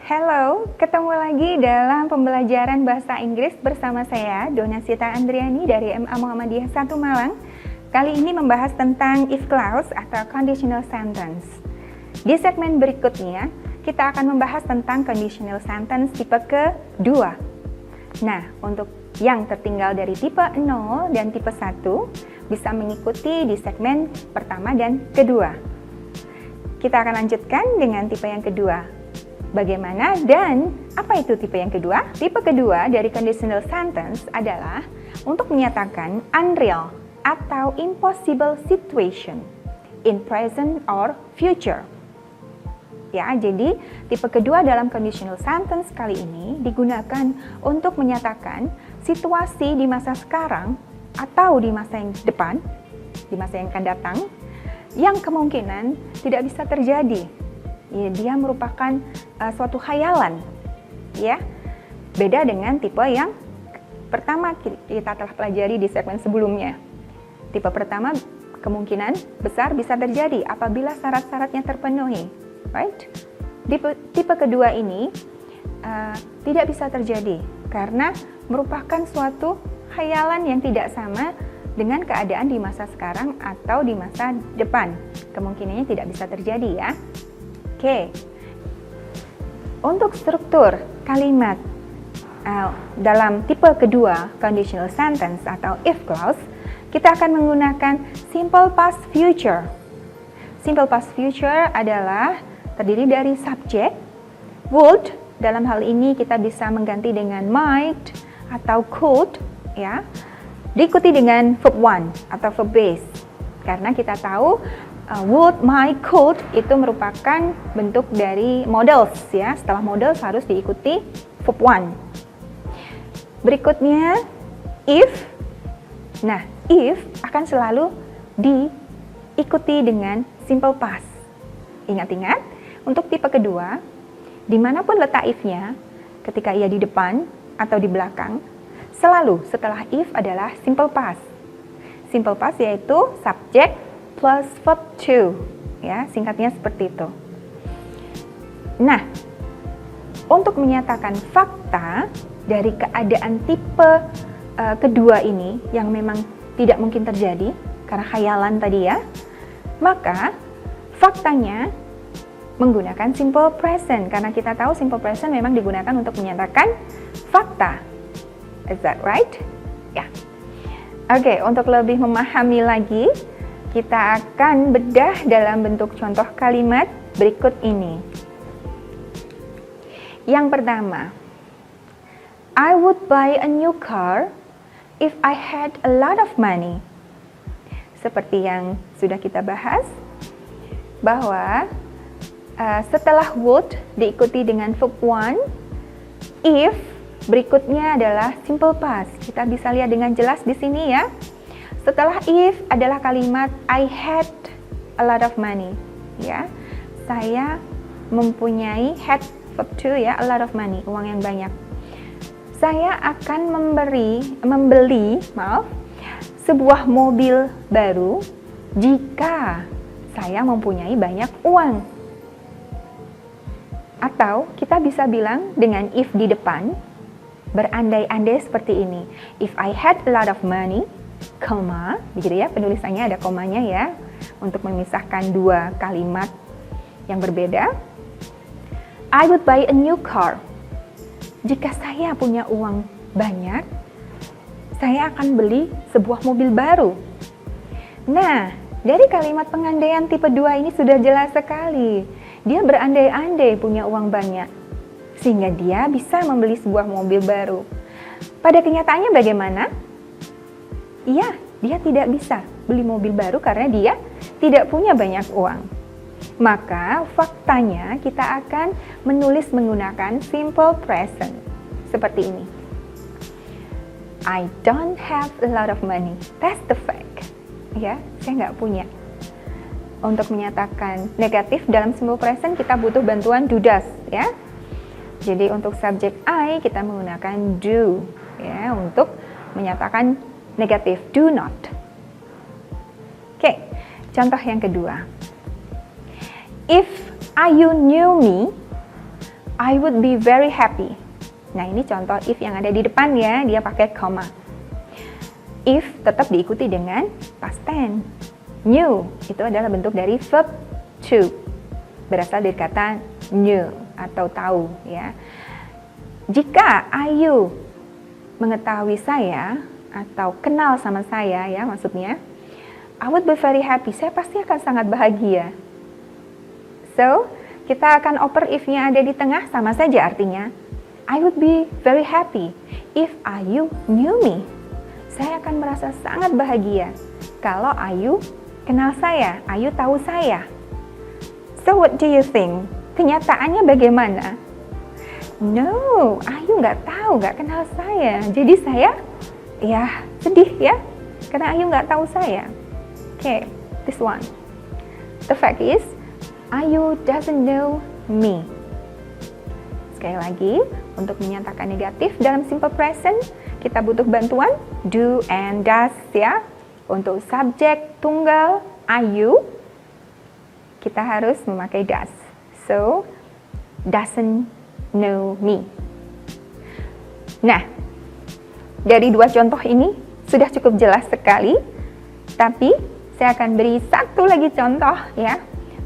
Halo, ketemu lagi dalam pembelajaran bahasa Inggris bersama saya, Dona Sita Andriani dari MA Muhammadiyah 1 Malang. Kali ini membahas tentang if clause atau conditional sentence. Di segmen berikutnya, kita akan membahas tentang conditional sentence tipe kedua. Nah, untuk yang tertinggal dari tipe 0 dan tipe 1, bisa mengikuti di segmen pertama dan kedua. Kita akan lanjutkan dengan tipe yang kedua. Bagaimana dan apa itu tipe yang kedua? Tipe kedua dari conditional sentence adalah untuk menyatakan unreal atau impossible situation in present or future. Ya, jadi tipe kedua dalam conditional sentence kali ini digunakan untuk menyatakan situasi di masa sekarang atau di masa yang depan, di masa yang akan datang, yang kemungkinan tidak bisa terjadi. Ya, dia merupakan suatu khayalan, ya. Beda dengan tipe yang pertama kita telah pelajari di segmen sebelumnya. Tipe pertama kemungkinan besar bisa terjadi apabila syarat-syaratnya terpenuhi, right? Tipe kedua ini tidak bisa terjadi karena merupakan suatu khayalan yang tidak sama dengan keadaan di masa sekarang atau di masa depan. Kemungkinannya tidak bisa terjadi, ya. Oke, untuk struktur kalimat dalam tipe kedua conditional sentence atau if clause, kita akan menggunakan simple past future. Simple past future adalah terdiri dari subjek, would, dalam hal ini kita bisa mengganti dengan might atau could, ya, diikuti dengan verb one atau verb base, karena kita tahu would, might, could itu merupakan bentuk dari modals, ya. Setelah modals harus diikuti verb one. Berikutnya if. Nah, if akan selalu diikuti dengan simple past. Ingat-ingat, untuk tipe kedua, dimanapun letak if-nya, ketika ia di depan atau di belakang, selalu setelah if adalah simple past. Simple past yaitu subjek plus verb to, ya, singkatnya seperti itu. Nah, untuk menyatakan fakta dari keadaan tipe kedua ini yang memang tidak mungkin terjadi karena khayalan tadi, ya, maka faktanya menggunakan simple present karena kita tahu simple present memang digunakan untuk menyatakan fakta. Is that right? Ya. Oke, untuk lebih memahami lagi, kita akan bedah dalam bentuk contoh kalimat berikut ini. Yang pertama, I would buy a new car if I had a lot of money. Seperti yang sudah kita bahas, bahwa setelah would diikuti dengan verb one, if berikutnya adalah simple past. Kita bisa lihat dengan jelas di sini, ya. Setelah if adalah kalimat I had a lot of money, ya. Saya mempunyai had verb to, ya, a lot of money, uang yang banyak. Saya akan membeli sebuah mobil baru jika saya mempunyai banyak uang. Atau kita bisa bilang dengan if di depan, berandai-andai seperti ini. If I had a lot of money, koma, begitu, ya, penulisannya ada komanya, ya, untuk memisahkan dua kalimat yang berbeda. I would buy a new car. Jika saya punya uang banyak, saya akan beli sebuah mobil baru. Nah, dari kalimat pengandaian tipe 2 ini sudah jelas sekali. Dia berandai-andai punya uang banyak, sehingga dia bisa membeli sebuah mobil baru. Pada kenyataannya bagaimana? Iya, dia tidak bisa beli mobil baru karena dia tidak punya banyak uang. Maka faktanya kita akan menulis menggunakan simple present seperti ini. I don't have a lot of money. That's the fact. Ya, saya nggak punya. Untuk menyatakan negatif dalam simple present kita butuh bantuan do does, ya. Jadi untuk subjek I kita menggunakan do, ya, untuk menyatakan negatif, do not. Oke, contoh yang kedua. If Ayu knew me, I would be very happy. Nah, ini contoh if yang ada di depan ya, dia pakai koma. If tetap diikuti dengan past tense. Knew itu adalah bentuk dari verb to, berasal dari kata knew atau tahu ya. Jika Ayu mengetahui saya atau kenal sama saya ya, maksudnya I would be very happy. Saya pasti akan sangat bahagia. So, kita akan oper if-nya ada di tengah, sama saja artinya. I would be very happy if Ayu knew me. Saya akan merasa sangat bahagia kalau Ayu kenal saya, Ayu tahu saya. So what do you think? Kenyataannya bagaimana? No, Ayu nggak tahu, nggak kenal saya. Jadi saya ya sedih ya, karena Ayu nggak tahu saya. Okay, this one. The fact is, Ayu doesn't know me. Sekali lagi, untuk menyatakan negatif dalam simple present, kita butuh bantuan do and does ya. Untuk subjek tunggal Ayu, kita harus memakai does. So, doesn't know me. Nah, dari dua contoh ini sudah cukup jelas sekali, tapi saya akan beri satu lagi contoh ya,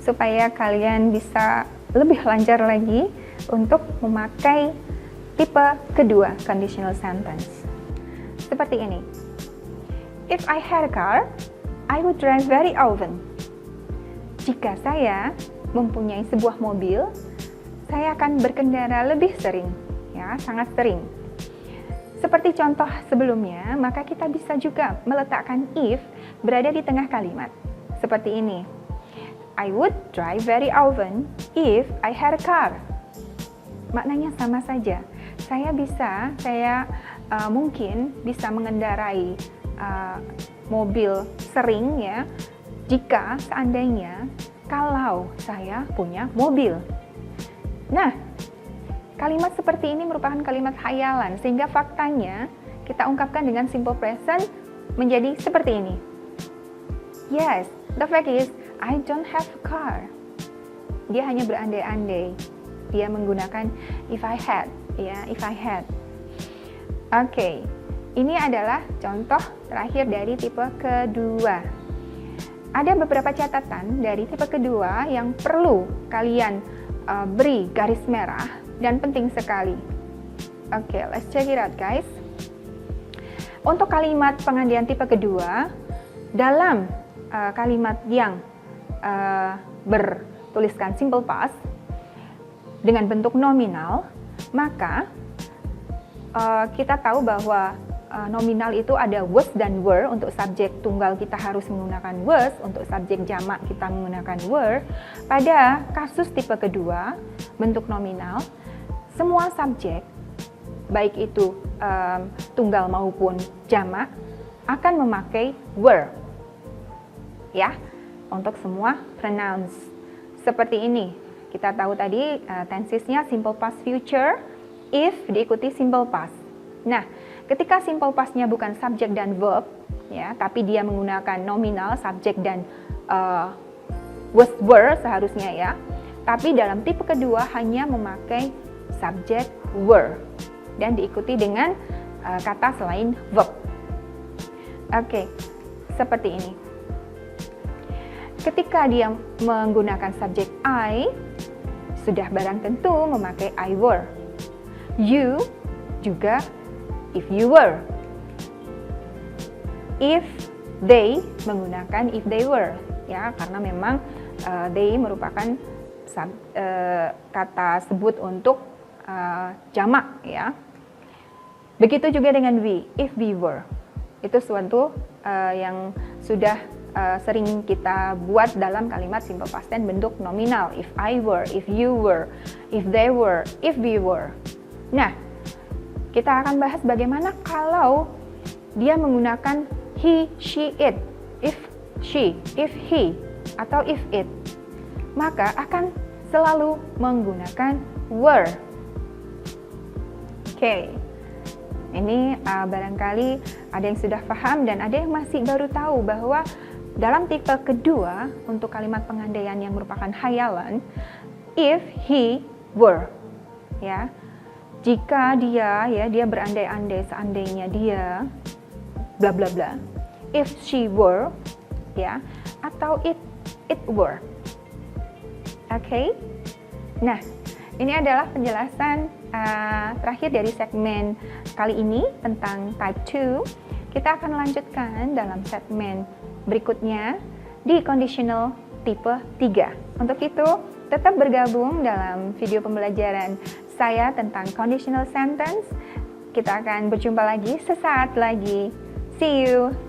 supaya kalian bisa lebih lancar lagi untuk memakai tipe kedua conditional sentence. Seperti ini. If I had a car, I would drive very often. Jika saya mempunyai sebuah mobil, saya akan berkendara lebih sering, ya, sangat sering. Seperti contoh sebelumnya, maka kita bisa juga meletakkan if berada di tengah kalimat. Seperti ini. I would drive very often if I had a car. Maknanya sama saja. Saya mungkin bisa mengendarai mobil sering ya, jika seandainya kalau saya punya mobil. Nah, kalimat seperti ini merupakan kalimat hayalan, sehingga faktanya kita ungkapkan dengan simple present menjadi seperti ini. Yes, the fact is, I don't have a car. Dia hanya berandai-andai. Dia menggunakan if I had, ya, if I had. Oke, ini adalah contoh terakhir dari tipe kedua. Ada beberapa catatan dari tipe kedua yang perlu kalian beri garis merah dan penting sekali. Oke, let's check it out guys. Untuk kalimat pengandian tipe kedua, dalam kalimat yang bertuliskan simple past dengan bentuk nominal, maka kita tahu bahwa nominal itu ada was dan were. Untuk subjek tunggal kita harus menggunakan was, untuk subjek jamak kita menggunakan were. Pada kasus tipe kedua, bentuk nominal, semua subjek, baik itu tunggal maupun jamak, akan memakai were. Ya, untuk semua pronouns. Seperti ini, kita tahu tadi tensesnya simple past future, if diikuti simple past. Nah, ketika simple past-nya bukan subjek dan verb, ya, tapi dia menggunakan nominal, subjek dan was were seharusnya ya. Tapi dalam tipe kedua hanya memakai subjek were dan diikuti dengan kata selain verb. Oke, seperti ini. Ketika dia menggunakan subjek I, sudah barang tentu memakai I were. You juga if you were. If they menggunakan if they were, ya, karena memang they merupakan kata sebut untuk jamak ya. Begitu juga dengan we, if we were. Itu suatu yang sudah sering kita buat dalam kalimat simple past tense bentuk nominal. If I were, if you were, if they were, if we were. Nah, kita akan bahas bagaimana kalau dia menggunakan he, she, it. If she, if he, atau if it, maka akan selalu menggunakan were. Oke. Ini barangkali ada yang sudah paham dan ada yang masih baru tahu bahwa dalam tipe kedua untuk kalimat pengandaian yang merupakan hayalan, if he were, ya. Jika dia berandai-andai, seandainya dia bla bla bla. If she were, ya, atau it were. Oke. Nah, ini adalah penjelasan terakhir dari segmen kali ini tentang type 2. Kita akan lanjutkan dalam segmen berikutnya di conditional tipe 3. Untuk itu, tetap bergabung dalam video pembelajaran saya tentang conditional sentence. Kita akan berjumpa lagi sesaat lagi. See you!